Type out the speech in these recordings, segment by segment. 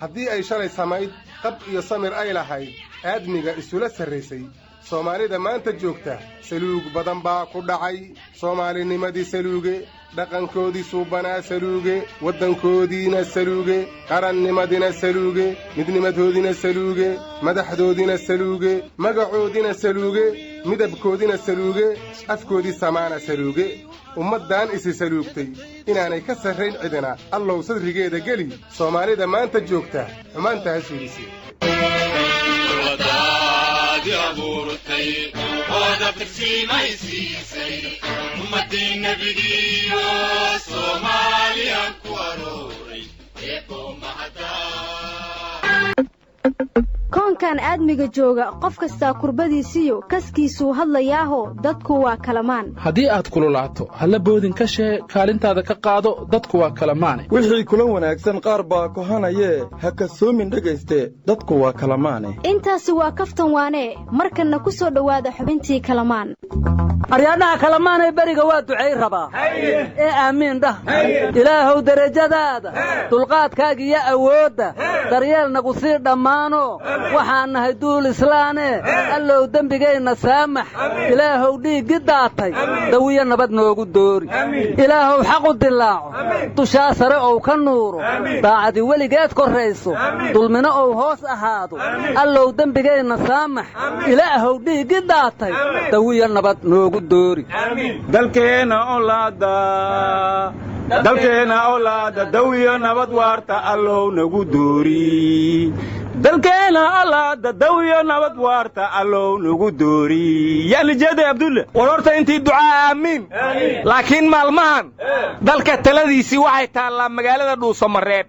haddii ay shalay samayd qab iyo samir ay lahayd aadmiga isula sarraysay soomaalida maanta joogta saluug badan baa ku dhacay soomaalinimadii saluuge dhaqankoodii suubanaa saluuge waddankoodiina saluuge qarannimadina saluuge midnimadoodina saluuge madaxdoodina saluuge magacoodina saluuge midabkoodina saluuge afkoodii samaana saluuge ummaddan isi saluugtay inaanay ka sarrayn cidina allow sadrigeeda geli soomaalida maanta joogta xumaanta ha suulisi koonkan aadmiga jooga qof kastaa kurbadiisiyo kaskiisuu hadlayaaho dadku waa kalamaan haddii aad kululaato halla boodin ka shee kaalintaada ka qaado dadku waa kalamaane wixii kula wanaagsan qaar baa kohanayee ha kasoomin dhegayste dadku waa kalamaane intaasi waa kaftan waanee markanna ku soo dhowaada xubintii kalamaan aryaadhaha kalamaanay beriga waa ducay rabaa ee aamiin dhah ilaahow derajadaada dulqaadkaaga iyo awoodda daryeel nagu sii dhammaano waxaan nahay duul islaane allow dembigayna saamax ilaahow dhiiggi daatay dawiyo nabad noogu doori ilaahow xaqu dilaaco dushaa sare ou ka nuuro daacadii weligeed korrayso dulmino ou hoos ahaado allow dembigayna saamax ilaahow dhiiggi daatay dawiyo nabad noogu doori dalkeena olaada dawiyo nabad waarta allow nagu doori dalkeena alaada dawiyo nabad waarta allow nagu doori yaani jeeday abdulle war horta intii ducaa aamiin laakiin maalmahan dalka taladiisii waxay taallaa magaalada dhuusamareeb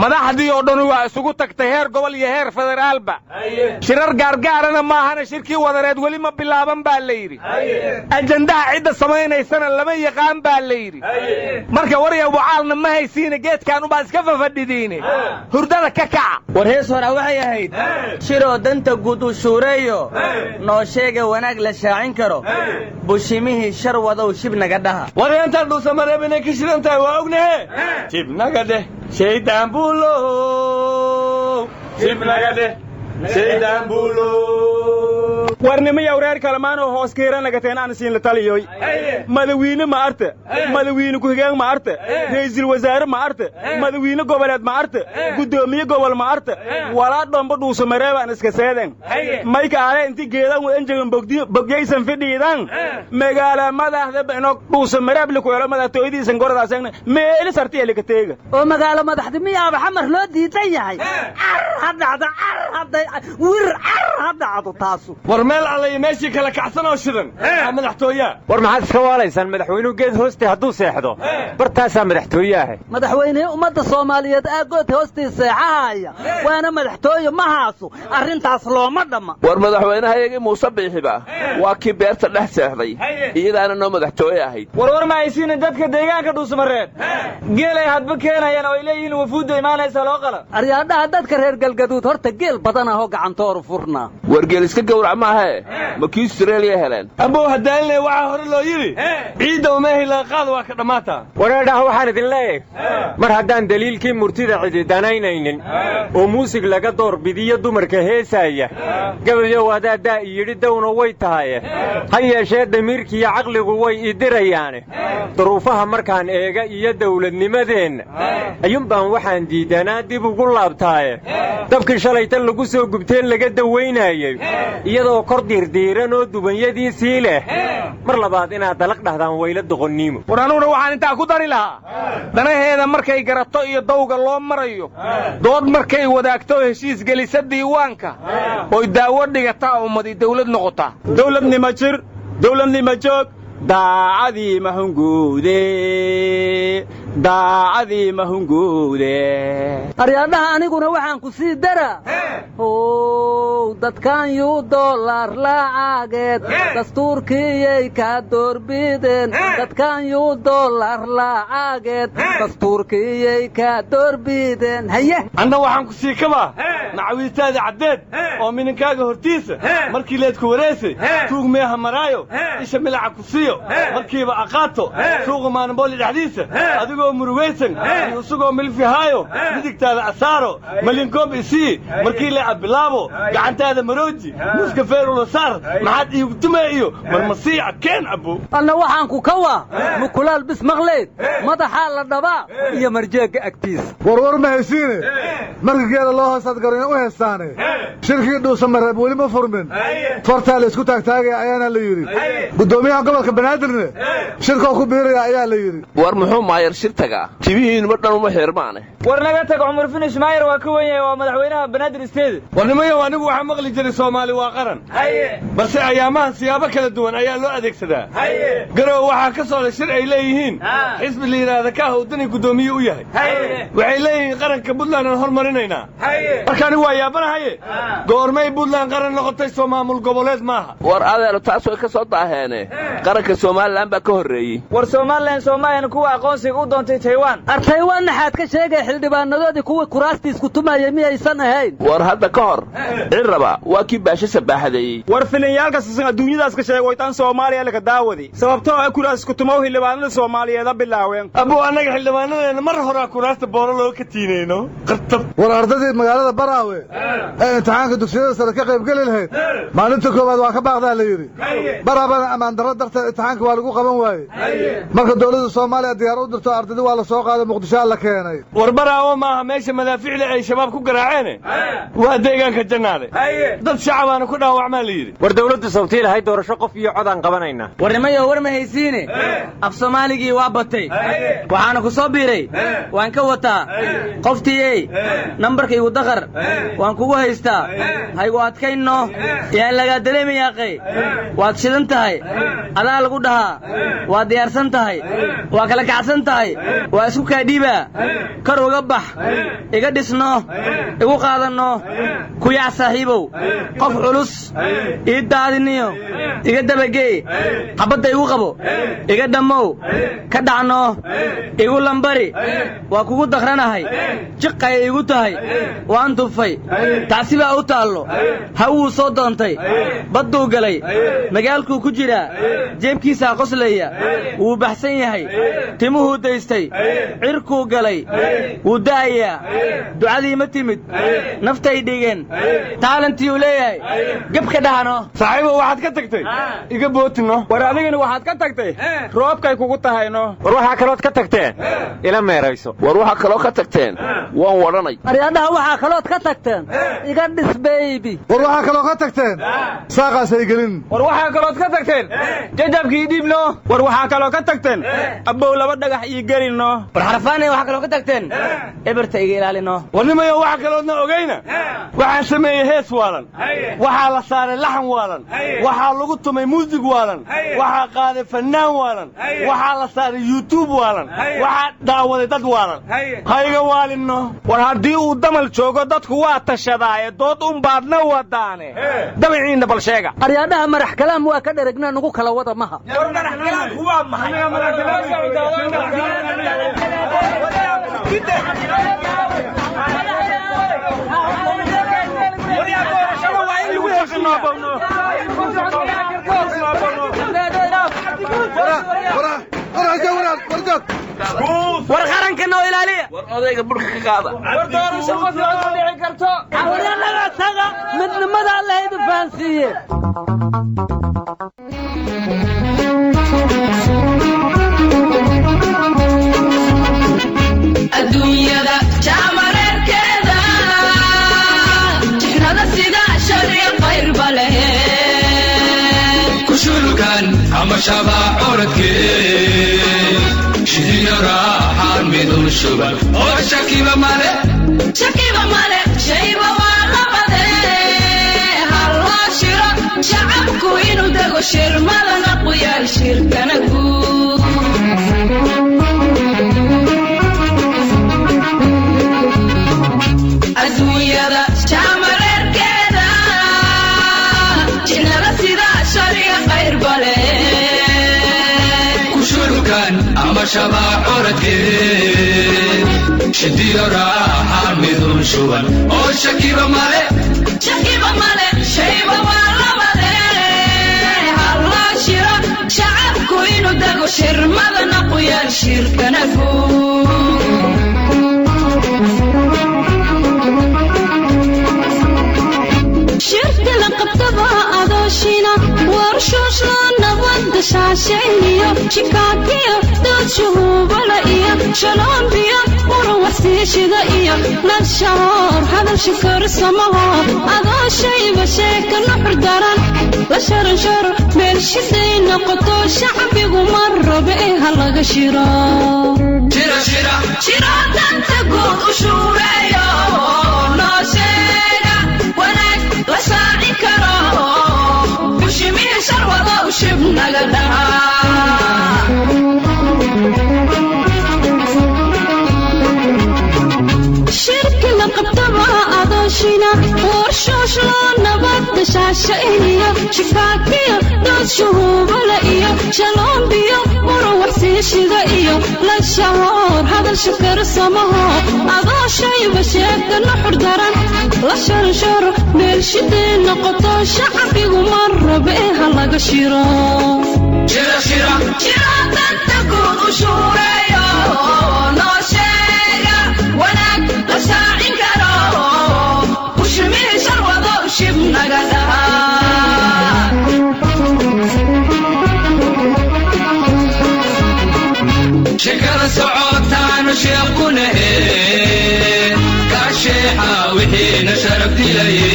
madaxdii oo dhan waa isugu tagtay heer gobol iyo heer federaalba shirar gaargaarana maahana shirkii wadareed weli ma bilaaban baa la yidhi ajandaha cidda samaynaysana lama yaqaan baa la yidhi marka warya bucaalna ma haysiina geedkaan ubaa iska fafadhidiine hurdada ka kaca war hees hore waxay ahayd shiroo danta guud u shuureeyo noo sheega wanaag la shaacin karo bushimihii shar wadow shib naga dhaha war inta dhuusamareeb inay ka shidan tahay waa ognahe shib naga dheh shaydaan buulow shib naga dheh shaydaan buulow warnimaya wareer kalamaanoo hoos keera nagateen aan siin la taliyoy madawiine ma arta madawiine ku-xigeen ma arta ra'iisul wasaare ma arta madawiine goboleed ma arta gudoomiye gobol ma arta walaa dhanba dhuusamareeb aan iska seeden mayka ale intii geedan enjagan bogyaysan fidhiidan magaala madaxda beno dhuusamareeb likuelo madaxtooyadiisan goradaasagna meeli sartiya lika teega oo magaala madaxda miyaaba xamar loo diidan yahay wir ha dhacdo taasu meel allay meeshii kala kacsan oo shidan madaxtooyaha war maxaad iska waalaysaan madaxweynuhu geed hooste hadduu seexdo bartaasaa madaxtooyaha madaxweynihii ummadda soomaaliyeed aagood hoostii seexahaya waana madaxtooye ma haaso arrintaas looma dhamma war madaxweynahayagii muuse biixiba waa kii beerta dhex seexday iyadaana noo madaxtooye ahayd war ma haysiina dadka deegaanka dhuusamareeb geelay hadba keenayaan oo ay leeyihiin wafuudda imaanaysa loo qala aryaadhaha dadka reer galgaduud horta geel badan ahoo gacantooru furnaa war geel iska gowrac maaha ma kii Australia heleen aboo hadaalne waxa hore loo yiri ciida uma helaan qaad waa ka dhamaata wareedhaha waxaan idin leeyahay mar haddaan daliilkii murtida ciidanaynaynin oo muusig laga door bidiyo dumarka heesaya gabayo wadaada yiri dawna way tahay ha yeeshee damiirkii iyo caqligu way idirayaan duruufaha markaan eega iyo dawladnimadeenna ayuun baan waxaan diidanaa dib ugu laabtay dabkii shalaytan lagu soo gubteen laga daweynayay iyadoo kor diirdiiran oo dubanyadiisii leh mar labaad inaad dalaq dhahdaan wayla doqonnimo war anuuna waxaan intaa ku dari lahaa danaheeda markay garato iyo dawga loo marayo dood markay wadaagto heshiis gelisa diiwaanka oo daawo dhigataa ummadi dawlad noqotaa dawladnimo jir dawladnimo joog daacadii mahunguude aryaadhaha aniguna waxaan ku sii daraa dadkan yuu dollar laacageed dastuurkiiyay kaa doorbideen dadkan yuu dollar laacageed dastuurkiiyay kaa doorbideen haye anna waxaan ku sii kabaa macawiistaada caddeed oo mininkaaga hortiisa markii leedku wareysay tuug meeha maraayo isha milaca ku siiyo markiiba aqaato suuqa maanbooli dhexdiisa adigoo murugaysan iyo isagoo milfihaayo midigtaada asaaro malinkoob isii markii leeca bilaabo gacantaada marooji muska feerula saar maxaad iigu tumee iyo marmasiica keen abo anna waxaan ku kawa mukulaal bis maqleed madaxaa la dhabaa iyo marjeega agtiisa warwar ma haysiine marka geela loo hoosaad garoyn u heestaane shirkii dhuusa mareeb weli ma furmin fartaa la isku taagtaagaya ayaana la yidhi guddoomiyaha gobolka banaadirne shirkoo ku biiraya ayaa la yidhi war muxuu maayar shirtaga tibihiinuma dhan uma xirmaane war naga tag cumar finish maayar waa ka weyn yahay waa madaxweynaha banaadir isteed warnimayo anigu waxaa maqli jiray soomaali waa qaran balse ayaamahan siyaabo kala duwan ayaa loo adeegsadaa garow waxaa ka socda shir ay leeyihiin xisbi la yidhaahda ka hawdani guddoomiye u yahay waxay leeyihiin qaranka puntland aan hormarinaynaa marka anigu waa yaabanahaye goormay puntland qaran noqotay soo maamul goboleed maaha war adeero taas way ka soo daaheene qaranka somalilan baa ka horreeyey war somalilan soomaaliyan kuwa aqoonsiga u doontay taiwan taiwan naxaad ka sheegay xildhibaanadoodii kuwii kuraastiis ku tumayay miyaysan ahayn war hadda ka hor cirraba waa kii baasho sabaaxadeeyey war filinyaalka sisan adduunyadaas ka sheegay tan Soomaaliya laga daawadi sababtoo ah kuraas ku tumow xildhibaanada Soomaaliyeed bilaaween abo anaga xildhibaanadeena mar hore kuraasta booro loo ka tiinayno qartab war ardadii magaalada Baraawe ee imtixaanka dugsiyada sare ka qayb gali lahayd maalinta koowaad waa ka baaqdaa la yiri Baraabana amaan darro darteed imtixaanka waa lagu qaban waayay marka dawladda Soomaaliya diyaar u dirto ardadii waa la soo qaaday Muqdisho la keenay war Baraawe maaha meesha madaaficda ay shabaab ku garaaceen waa deegaanka jannaale dad shacabana ku dhaawacmaa la yiri war dawladdu sabtii lahayd doorasho qof iyo cod aan qabanayna warnimayo war ma haysiine af Soomaaligii waa batay waxaana ku soo biiray waan ka wataa qoftii nambarka igu daqar waan kugu haystaa haygu adkayno yaa laga dareemayaa waad shidan tahay adaa lagu dhahaa waa diyaarsan tahay waa kala kacsan tahay waa isku kaadhiiba kar uga bax iga dhisno igu qaadano ku yaa saaxiibow qof culus ii daadiniyo iga dabagee xabadda igu qabo iga dhammow ka dhacno igu lambari waa kugu dakranahay jiqay igu tahay waan tufay taasi baa u taallo hawuu soo doontay badduu galay magaalkuu ku jiraa jeebkiisaa qoslaya wuu baxsan yahay timuhuu daystay cirkuu galay wuu da'ayaa ducadii ma timid naftay dhigeen taalantii uu leeyahay gabka dhahano saaxiibo waxaad ka tagtay iga bootino war adigana waxaad ka tagtay roobkay kugu tahayno war waxaa kalood ka tagteen ila meerayso war waxaa kaloo ka tagteen waan waranay aryaadaha waxaa kalood ka tagteen iga dhis baby war waxaa kaloo ka tagteen saaqaas ay gelin war waxaa kalood ka tagteen jajabkii dhibno war waxaa kaloo ka tagteen abbow laba dhagax ii gelino war xarfaanay waxaa kaloo ka tagteen eberta iga ilaalino warnimayo waxa kaloodna ogeyna waxaan sameeyey hees waalan waxaa la saaray laxan waalan waxaa lagu tumay muusig waalan waxaa qaaday fannaan waalan waxaa la saaray YouTube waalan waxaa daawaday dad waalan hayga waalino war haddii uu damal joogo dadku waa tashadaaye dood baadna wadaane dabiciina bal sheega aryaadaha marax kalaam waa ka dheregnaa nugu kala wada maha marax kalaam waa maxay war qaranka noo ilaaliya war odayga burka ka qaada war doorasho qof oo dhici karto awranaga taga midnimada Allah idin fahansiiye adduunyada jaamareerkeeda jihnada sida shariic khayr bale kushulkan ama shabaa oradkee shidiyo raaxaan midun shuban oo shakiba male shayba waa labade halloo shiro shacabku inuu dego shirmadana quyaal shirkana guud adduunyada jaamareerkeeda jinnada sida shariic khayr bale kushulkan ama shabaa oradkee shidiyo raaxaan midun midun shuban oo shakiba male shayba waa labade halla shiro shacabku inuu dago shirmadana ku yaal shirkana shirka la qabtaba adooshina warshoosho nabadda shaashayniyo shikaakiyo dad shuhuubala iyo shalombiyo muruwaxsiishida iyo lashahoor hadal shukar samaho adooshayba sheeka nuxur daran la sharansharo meel shiday noqoto shacbigu mar rabe ee halaga shiro shiro danta guud u shuureeyo noo sheega wanaag la saaci karo bushimihi sharwada u shib naga dhahaa shirki la qabtaba adooshina warshoosho nabadda shaashayniyo shikaakiyo dad shuhuubala iyo shalombiyo muruwaxsiishida iyo lashahoor hadal shukar samaho adooshayba sheeka nuxur daran la sharansharo meel shiday noqoto shacbigu mar rabe ee halaga shiro shiro danta guud u shuureeyo noo sheega wanaag la saacin karo bushimihi sharwado u shib naga dhahaa shekada socotaanu sheequnahe kasheexa wixiina sharaf dilaye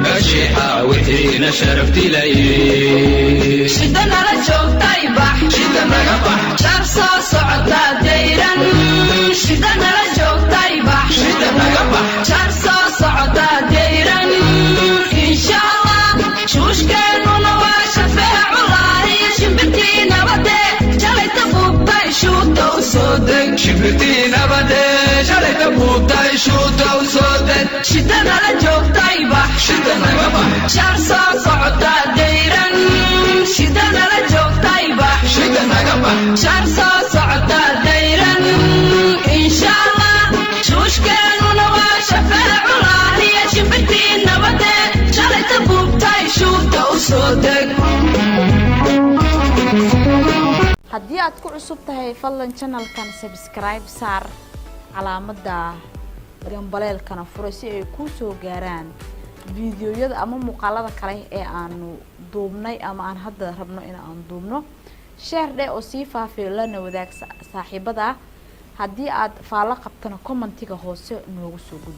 kasheexa wixiina sharaf dilaye shida nala joogtay bax shida naga bax shar soo socota dayran shida nala joogtay bax shida naga bax shar soo socota dayran insha allah shuushkeennuna waa shafeecu laahiyo shimbirtii nabade shalayta buubtay shuuta u soo deg shimbirtii nabade shalayta buubtay shuuta u soo deg shida nala joogtay bax shida naga bax shar soo socota dayran shida nala joogtay bax shida naga bax shar soo socota dayran insha allah shuushkeennuna waa shafeecu laahiyo shimbirtii nabade shalayta buubtay shuuta u soo deg haddii aad ku cusub tahay fadlan channelkan subscribe saar calaamadda gambaleelkana furo si ay kuu soo gaaraan fiidiyoyada ama muuqaalada kale ee aanu duubnay ama aan hadda rabno in aan duubno share dhe oo sii faafiyo lana wadaag saaxiibada haddii aad faalo qabtana commentiga hoose noogu soo gudbi